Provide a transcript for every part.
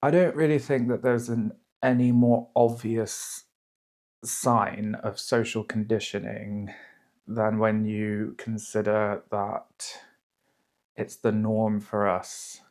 I don't really think that there's any more obvious sign of social conditioning than when you consider that it's the norm for us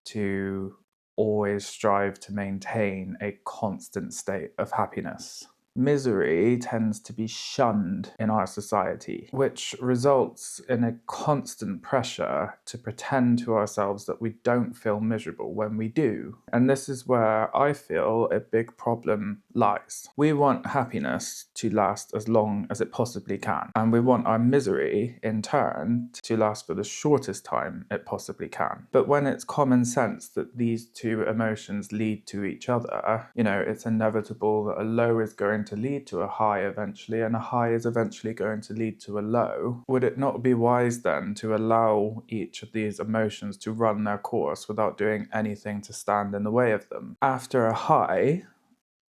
to always strive to maintain a constant state of happiness. Misery tends to be shunned in our society, which results in a constant pressure to pretend to ourselves that we don't feel miserable when we do. And this is where I feel a big problem lies. We want happiness to last as long as it possibly can, and we want our misery, in turn, to last for the shortest time it possibly can. But when it's common sense that these two emotions lead to each other, it's inevitable that a low is going to lead to a high eventually, and a high is eventually going to lead to a low. Would it not be wise then to allow each of these emotions to run their course without doing anything to stand in the way of them? After a high,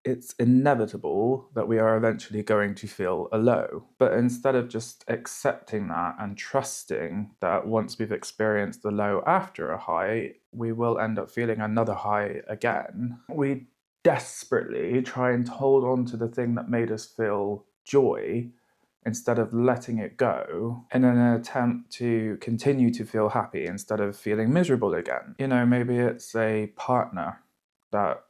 it's inevitable that we are eventually going to feel a low. But instead of just accepting that and trusting that once we've experienced the low after a high, we will end up feeling another high again, we desperately try and hold on to the thing that made us feel joy instead of letting it go in an attempt to continue to feel happy instead of feeling miserable again. Maybe it's a partner that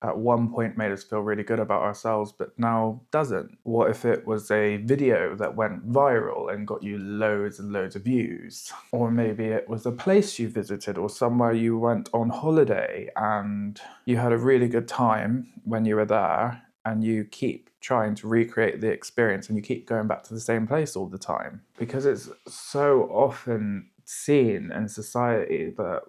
at one point made us feel really good about ourselves, but now doesn't? What if it was a video that went viral and got you loads and loads of views? Or maybe it was a place you visited or somewhere you went on holiday and you had a really good time when you were there, and you keep trying to recreate the experience and you keep going back to the same place all the time. Because it's so often seen in society that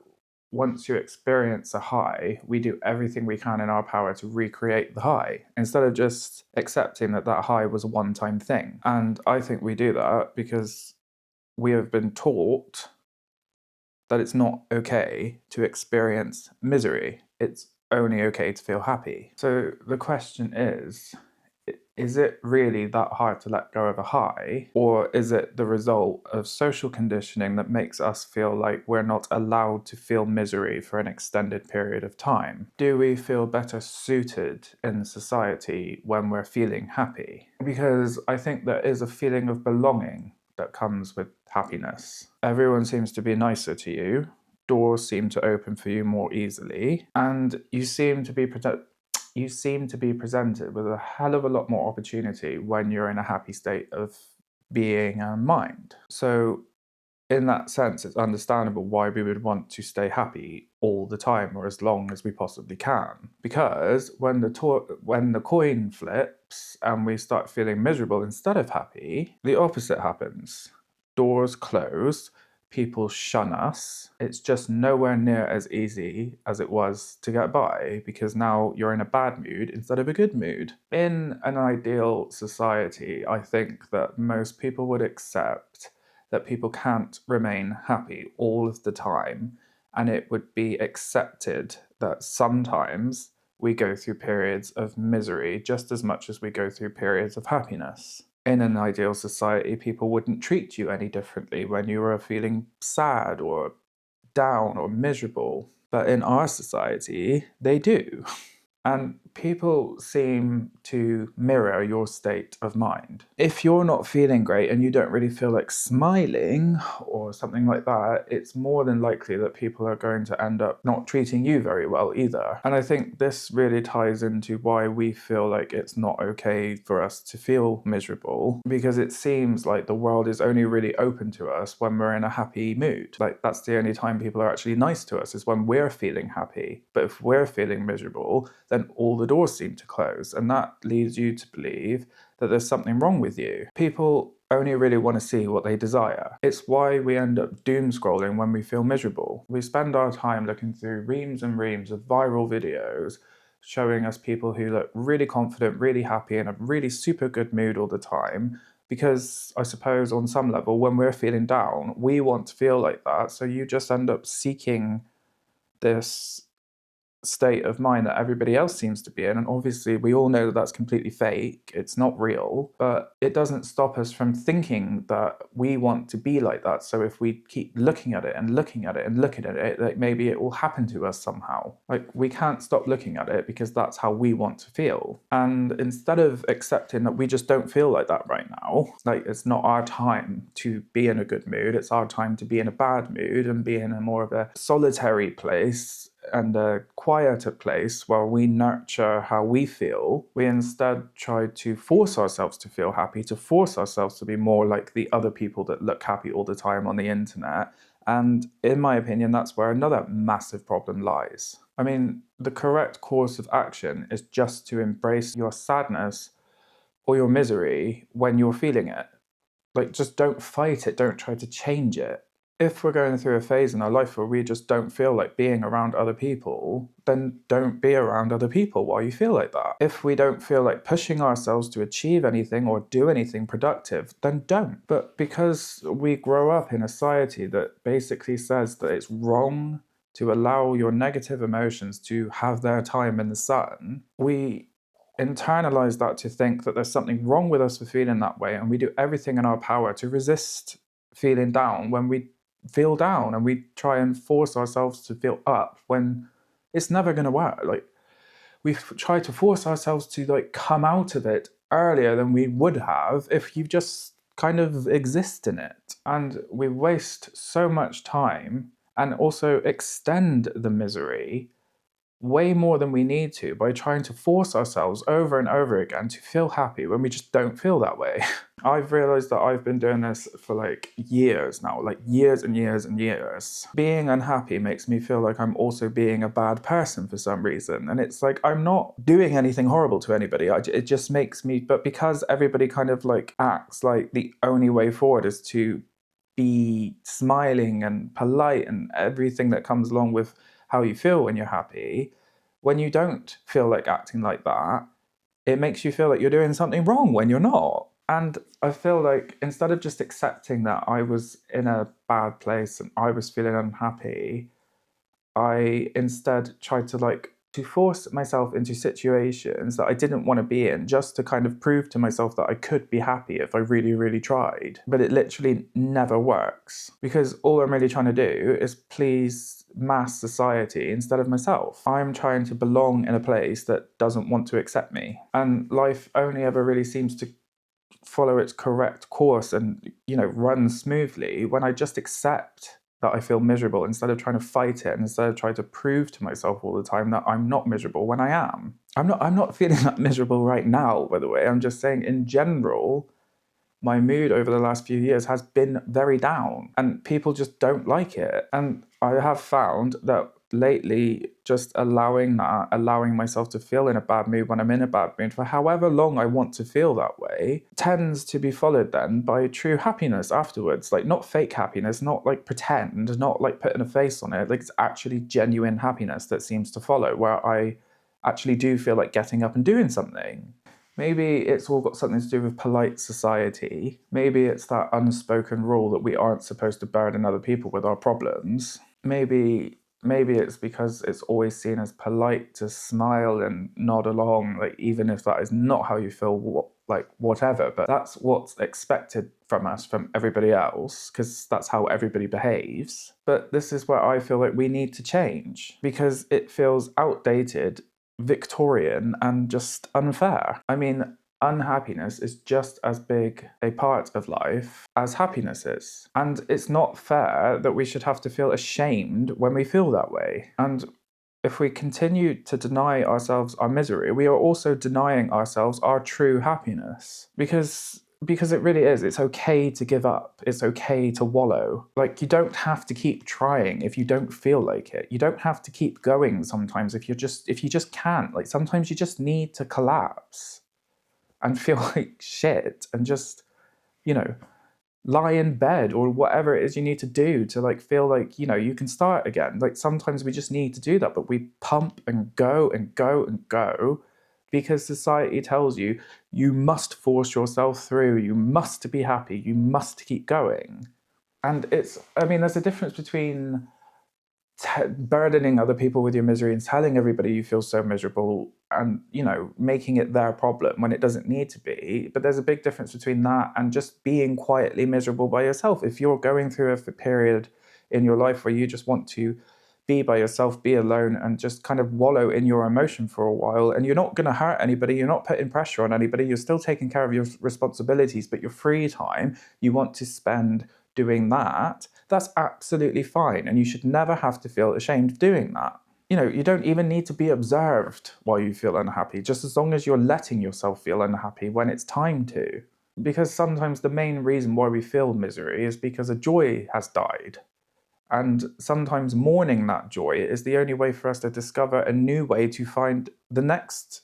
once you experience a high, we do everything we can in our power to recreate the high instead of just accepting that that high was a one-time thing. And I think we do that because we have been taught that it's not okay to experience misery. It's only okay to feel happy. So the question is it really that hard to let go of a high? Or is it the result of social conditioning that makes us feel like we're not allowed to feel misery for an extended period of time? Do we feel better suited in society when we're feeling happy? Because I think there is a feeling of belonging that comes with happiness. Everyone seems to be nicer to you, doors seem to open for you more easily, and you seem to be presented with a hell of a lot more opportunity when you're in a happy state of being and mind. So in that sense, it's understandable why we would want to stay happy all the time or as long as we possibly can. Because when the coin flips and we start feeling miserable instead of happy, the opposite happens. Doors close, people shun us. It's just nowhere near as easy as it was to get by because now you're in a bad mood instead of a good mood. In an ideal society, I think that most people would accept that people can't remain happy all of the time, and it would be accepted that sometimes we go through periods of misery just as much as we go through periods of happiness. In an ideal society, people wouldn't treat you any differently when you were feeling sad or down or miserable. But in our society, they do. And people seem to mirror your state of mind. If you're not feeling great and you don't really feel like smiling or something like that, it's more than likely that people are going to end up not treating you very well either. And I think this really ties into why we feel like it's not okay for us to feel miserable, because it seems like the world is only really open to us when we're in a happy mood. Like, that's the only time people are actually nice to us, is when we're feeling happy. But if we're feeling miserable, then all the doors seem to close, and that leads you to believe that there's something wrong with you. People only really want to see what they desire. It's why we end up doom scrolling when we feel miserable. We spend our time looking through reams and reams of viral videos showing us people who look really confident, really happy, in a really super good mood all the time. Because I suppose on some level, when we're feeling down, we want to feel like that. So you just end up seeking this state of mind that everybody else seems to be in. And obviously, we all know that that's completely fake. It's not real, but it doesn't stop us from thinking that we want to be like that. So if we keep looking at it and looking at it and looking at it, like maybe it will happen to us somehow. Like we can't stop looking at it because that's how we want to feel. And instead of accepting that we just don't feel like that right now, like it's not our time to be in a good mood, it's our time to be in a bad mood and be in a more of a solitary place and a quieter place where we nurture how we feel, we instead try to force ourselves to feel happy, to force ourselves to be more like the other people that look happy all the time on the internet. And in my opinion, that's where another massive problem lies. I mean, the correct course of action is just to embrace your sadness or your misery when you're feeling it. Like, just don't fight it, don't try to change it. If we're going through a phase in our life where we just don't feel like being around other people, then don't be around other people while you feel like that. If we don't feel like pushing ourselves to achieve anything or do anything productive, then don't. But because we grow up in a society that basically says that it's wrong to allow your negative emotions to have their time in the sun, we internalize that to think that there's something wrong with us for feeling that way, and we do everything in our power to resist feeling down when we feel down, and we try and force ourselves to feel up when it's never going to work. Like we try to force ourselves to like come out of it earlier than we would have if you just kind of exist in it, and we waste so much time and also extend the misery way more than we need to by trying to force ourselves over and over again to feel happy when we just don't feel that way. I've realized that I've been doing this for like years now, like years and years and years. Being unhappy makes me feel like I'm also being a bad person for some reason. And it's like, I'm not doing anything horrible to anybody. It just makes me, but because everybody kind of like acts like the only way forward is to be smiling and polite and everything that comes along with how you feel when you're happy, when you don't feel like acting like that, it makes you feel like you're doing something wrong when you're not. And I feel like instead of just accepting that I was in a bad place and I was feeling unhappy, I instead tried to like to force myself into situations that I didn't want to be in just to kind of prove to myself that I could be happy if I really, really tried. But it literally never works because all I'm really trying to do is please mass society instead of myself. I'm trying to belong in a place that doesn't want to accept me. And life only ever really seems to follow its correct course and, run smoothly when I just accept that I feel miserable instead of trying to fight it and instead of trying to prove to myself all the time that I'm not miserable when I am. I'm not feeling that miserable right now, by the way. I'm just saying in general, my mood over the last few years has been very down and people just don't like it. And I have found that lately, just allowing myself to feel in a bad mood when I'm in a bad mood for however long I want to feel that way, tends to be followed then by true happiness afterwards. Like not fake happiness, not like pretend, not like putting a face on it. Like it's actually genuine happiness that seems to follow, where I actually do feel like getting up and doing something. Maybe it's all got something to do with polite society. Maybe it's that unspoken rule that we aren't supposed to burden other people with our problems. Maybe it's because it's always seen as polite to smile and nod along, like even if that is not how you feel, like whatever. But that's what's expected from us, from everybody else, because that's how everybody behaves. But this is where I feel like we need to change because it feels outdated, Victorian, and just unfair. I mean, unhappiness is just as big a part of life as happiness is. And it's not fair that we should have to feel ashamed when we feel that way. And if we continue to deny ourselves our misery, we are also denying ourselves our true happiness. Because it really is. It's okay to give up. It's okay to wallow. Like, you don't have to keep trying if you don't feel like it. You don't have to keep going sometimes if you just can't. Like, sometimes you just need to collapse and feel like shit and just, lie in bed or whatever it is you need to do to like feel like, you can start again. Like sometimes we just need to do that, but we pump and go and go and go because society tells you you must force yourself through, you must be happy, you must keep going. And there's a difference between burdening other people with your misery and telling everybody you feel so miserable and, you know, making it their problem when it doesn't need to be. But there's a big difference between that and just being quietly miserable by yourself. If you're going through a period in your life where you just want to be by yourself, be alone, and just kind of wallow in your emotion for a while, and you're not going to hurt anybody, you're not putting pressure on anybody, you're still taking care of your responsibilities, but your free time you want to spend doing that, that's absolutely fine. And you should never have to feel ashamed of doing that. You know, you don't even need to be observed while you feel unhappy, just as long as you're letting yourself feel unhappy when it's time to. Because sometimes the main reason why we feel misery is because a joy has died. And sometimes mourning that joy is the only way for us to discover a new way to find the next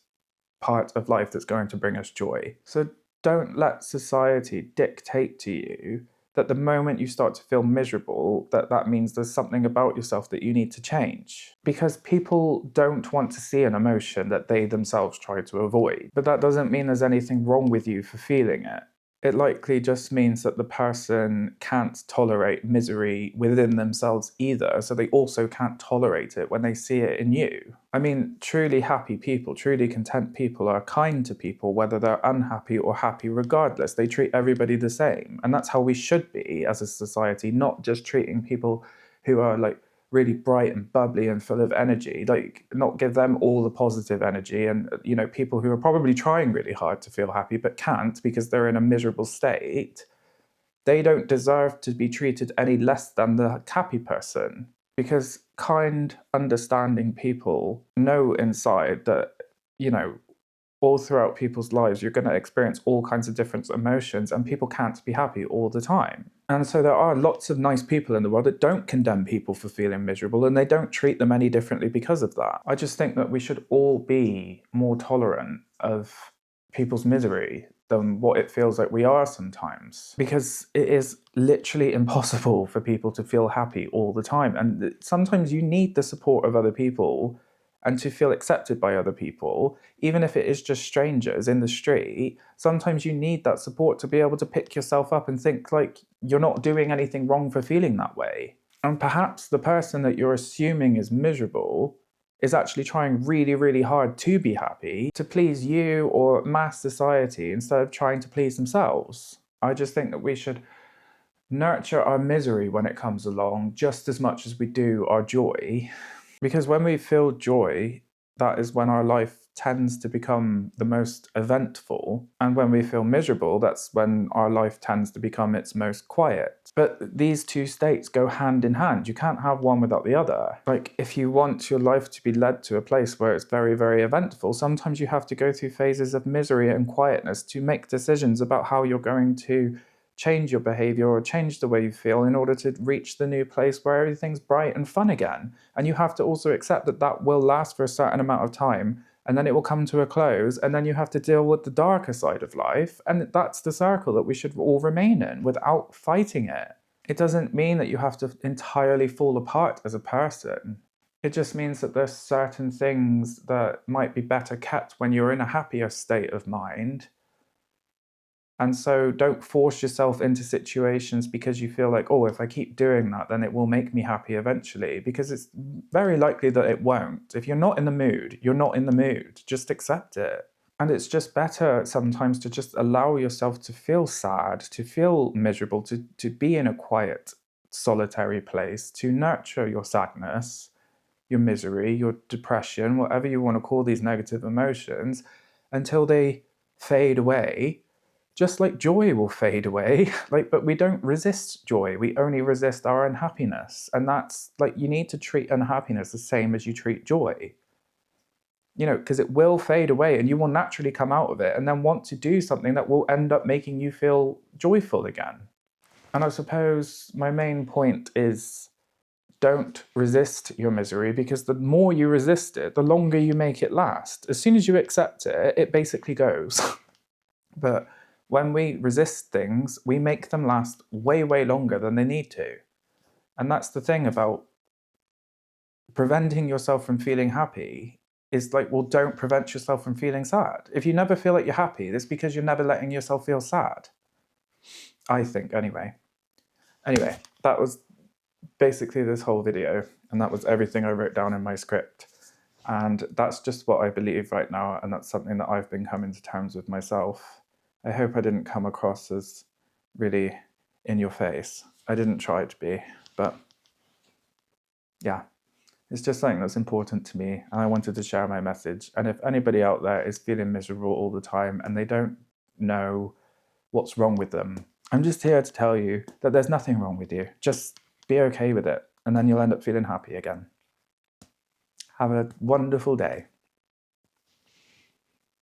part of life that's going to bring us joy. So don't let society dictate to you that the moment you start to feel miserable, that means there's something about yourself that you need to change. Because people don't want to see an emotion that they themselves try to avoid. But that doesn't mean there's anything wrong with you for feeling it. It likely just means that the person can't tolerate misery within themselves either, so they also can't tolerate it when they see it in you. I mean, truly happy people, truly content people are kind to people, whether they're unhappy or happy regardless. They treat everybody the same. And that's how we should be as a society, not just treating people who are like really bright and bubbly and full of energy, like not give them all the positive energy. And, you know, people who are probably trying really hard to feel happy but can't because they're in a miserable state, they don't deserve to be treated any less than the happy person. Because kind, understanding people know inside that, you know, all throughout people's lives, you're going to experience all kinds of different emotions, and people can't be happy all the time. And so there are lots of nice people in the world that don't condemn people for feeling miserable, and they don't treat them any differently because of that. I just think that we should all be more tolerant of people's misery than what it feels like we are sometimes. Because it is literally impossible for people to feel happy all the time. And sometimes you need the support of other people and to feel accepted by other people, even if it is just strangers in the street. Sometimes you need that support to be able to pick yourself up and think like you're not doing anything wrong for feeling that way. And perhaps the person that you're assuming is miserable is actually trying really, really hard to be happy, to please you or mass society instead of trying to please themselves. I just think that we should nurture our misery when it comes along just as much as we do our joy. Because when we feel joy, that is when our life tends to become the most eventful. And when we feel miserable, that's when our life tends to become its most quiet. But these two states go hand in hand. You can't have one without the other. Like, if you want your life to be led to a place where it's very, very eventful, sometimes you have to go through phases of misery and quietness to make decisions about how you're going to change your behavior or change the way you feel in order to reach the new place where everything's bright and fun again. And you have to also accept that that will last for a certain amount of time, and then it will come to a close, and then you have to deal with the darker side of life. And that's the circle that we should all remain in without fighting it. It doesn't mean that you have to entirely fall apart as a person. It just means that there's certain things that might be better kept when you're in a happier state of mind. And so don't force yourself into situations because you feel like, oh, if I keep doing that, then it will make me happy eventually, because it's very likely that it won't. If you're not in the mood, you're not in the mood. Just accept it. And it's just better sometimes to just allow yourself to feel sad, to feel miserable, to be in a quiet, solitary place, to nurture your sadness, your misery, your depression, whatever you want to call these negative emotions, until they fade away. Just like joy will fade away, but we don't resist joy. We only resist our unhappiness. And that's like, you need to treat unhappiness the same as you treat joy. You know, because it will fade away and you will naturally come out of it and then want to do something that will end up making you feel joyful again. And I suppose my main point is, don't resist your misery, because the more you resist it, the longer you make it last. As soon as you accept it, it basically goes. But when we resist things, we make them last way, way longer than they need to. And that's the thing about preventing yourself from feeling happy, is like, well, don't prevent yourself from feeling sad. If you never feel like you're happy, that's because you're never letting yourself feel sad. I think, anyway. Anyway, that was basically this whole video. And that was everything I wrote down in my script. And that's just what I believe right now. And that's something that I've been coming to terms with myself. I hope I didn't come across as really in your face. I didn't try to be, but yeah, it's just something that's important to me. And I wanted to share my message. And if anybody out there is feeling miserable all the time and they don't know what's wrong with them, I'm just here to tell you that there's nothing wrong with you. Just be okay with it. And then you'll end up feeling happy again. Have a wonderful day.